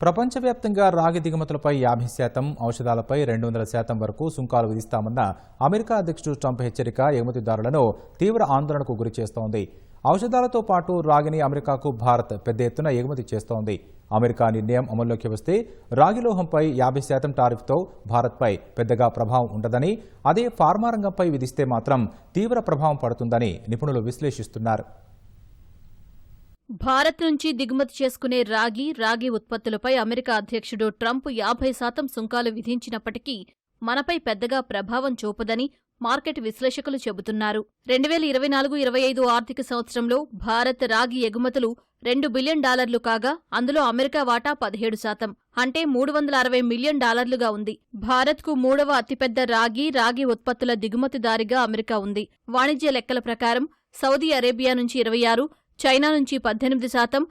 ప్రపంచవ్యాప్తంగా రాగి దిగుమతులపై 50%, ఔషధాలపై 200% వరకు సుంకాలు విధిస్తామన్న అమెరికా అధ్యక్షుడు ట్రంప్ హెచ్చరిక ఎగుమతిదారులను తీవ్ర ఆందోళనకు గురిచేస్తోంది. ఔషధాలతో పాటు రాగిని అమెరికాకు భారత్ పెద్ద ఎత్తున ఎగుమతి చేస్తోంది. అమెరికా నిర్ణయం అమల్లోకి వస్తే రాగి లోహంపై 50% టారిఫ్తో భారత్పై పెద్దగా ప్రభావం ఉండదని, అదే ఫార్మా రంగంపై విధిస్తే మాత్రం తీవ్ర ప్రభావం పడుతుందని నిపుణులు విశ్లేషిస్తున్నారు. భారత్ నుంచి దిగుమతి చేసుకునే రాగి ఉత్పత్తులపై అమెరికా అధ్యక్షుడు ట్రంప్ 50% సుంకాలు విధించినప్పటికీ మనపై పెద్దగా ప్రభావం చూపదని మార్కెట్ విశ్లేషకులు చెబుతున్నారు. 2024-25 ఆర్థిక సంవత్సరంలో భారత్ రాగి ఎగుమతులు $2 బిలియన్ కాగా అందులో అమెరికా వాటా 17%, అంటే $360 మిలియన్ ఉంది. భారత్కు మూడవ అతిపెద్ద రాగి ఉత్పత్తుల దిగుమతిదారిగా అమెరికా ఉంది. వాణిజ్య లెక్కల ప్రకారం సౌదీ అరేబియా నుంచి 26%, చైనా నుంచి 18%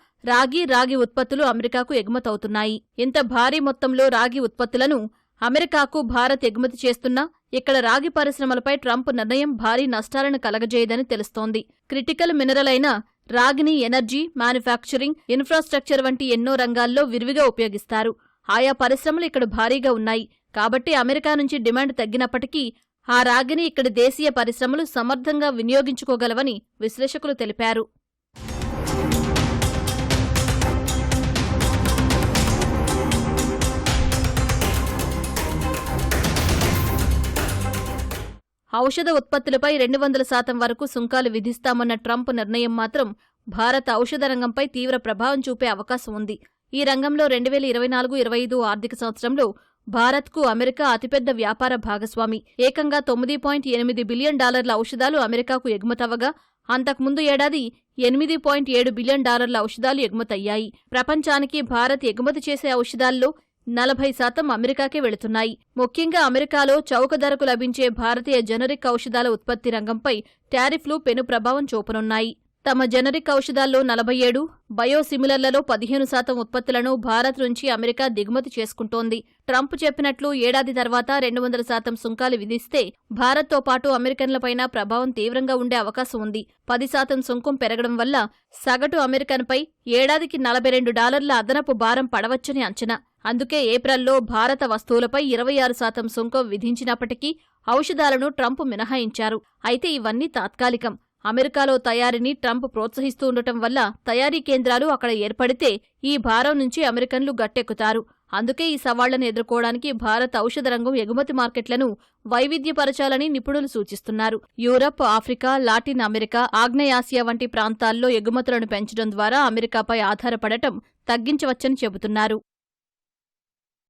రాగి ఉత్పత్తులు అమెరికాకు ఎగుమతవుతున్నాయి. ఇంత భారీ మొత్తంలో రాగి ఉత్పత్తులను అమెరికాకు భారత్ ఎగుమతి చేస్తున్నా ఇక్కడ రాగి పరిశ్రమలపై ట్రంప్ నిర్ణయం భారీ నష్టాలను కలగజేయదని తెలుస్తోంది. క్రిటికల్ మినరల్ అయిన రాగిని ఎనర్జీ, మ్యానుఫ్యాక్చరింగ్, ఇన్ఫ్రాస్ట్రక్చర్ వంటి ఎన్నో రంగాల్లో విరివిగా ఉపయోగిస్తారు. ఆయా పరిశ్రమలు ఇక్కడ భారీగా ఉన్నాయి. కాబట్టి అమెరికా నుంచి డిమాండ్ తగ్గినప్పటికీ ఆ రాగిని ఇక్కడి దేశీయ పరిశ్రమలు సమర్థంగా వినియోగించుకోగలవని విశ్లేషకులు తెలిపారు. ఔషధ ఉత్పత్తులపై 200% వరకు సుంకాలు విధిస్తామన్న ట్రంప్ నిర్ణయం మాత్రం భారత ఔషధ రంగంపై తీవ్ర ప్రభావం చూపే అవకాశం ఉంది. ఈ రంగంలో 2024-25 ఆర్థిక సంవత్సరంలో భారత్కు అమెరికా అతిపెద్ద వ్యాపార భాగస్వామి. ఏకంగా $9.8 బిలియన్ ఔషధాలు అమెరికాకు ఎగుమతవ్వగా అంతకుముందు ఏడాది $8.7 బిలియన్ ఔషధాలు ఎగుమతయ్యాయి. ప్రపంచానికి భారత్ ఎగుమతి చేసే ఔషధాల్లో 40% అమెరికాకే వెళుతున్నాయి. ముఖ్యంగా అమెరికాలో చౌక ధరకు లభించే భారతీయ జనరిక్ ఔషధాల ఉత్పత్తి రంగంపై టారిఫ్లు పెను ప్రభావం చూపనున్నాయి. తమ జనరిక్ ఔషధాల్లో 47%, బయోసిమిలర్లలో 15% ఉత్పత్తులను భారత్ నుంచి అమెరికా దిగుమతి చేసుకుంటోంది. ట్రంప్ చెప్పినట్లు ఏడాది తర్వాత 200% సుంకాలు విధిస్తే భారత్తో పాటు అమెరికన్లపైన ప్రభావం తీవ్రంగా ఉండే అవకాశం ఉంది. 10% సుంకం పెరగడం వల్ల సగటు అమెరికన్పై ఏడాదికి $42 అదనపు భారం పడవచ్చని అంచనా. అందుకే ఏప్రిల్లో భారత వస్తువులపై 26% సుంకం విధించినప్పటికీ ఔషధాలను ట్రంప్ మినహాయించారు. అయితే ఇవన్నీ తాత్కాలికం. అమెరికాలో తయారీని ట్రంప్ ప్రోత్సహిస్తూ ఉండటం వల్ల తయారీ కేంద్రాలు అక్కడ ఏర్పడితే ఈ భారం నుంచి అమెరికన్లు గట్టెక్కుతారు. అందుకే ఈ సవాళ్లను ఎదుర్కోవడానికి భారత ఔషధ రంగం ఎగుమతి మార్కెట్లను వైవిధ్యపరచాలని నిపుణులు సూచిస్తున్నారు. యూరప్, ఆఫ్రికా, లాటిన్ అమెరికా, ఆగ్నేయాసియా వంటి ప్రాంతాల్లో ఎగుమతులను పెంచడం ద్వారా అమెరికాపై ఆధారపడటం తగ్గించవచ్చని చెబుతున్నారు.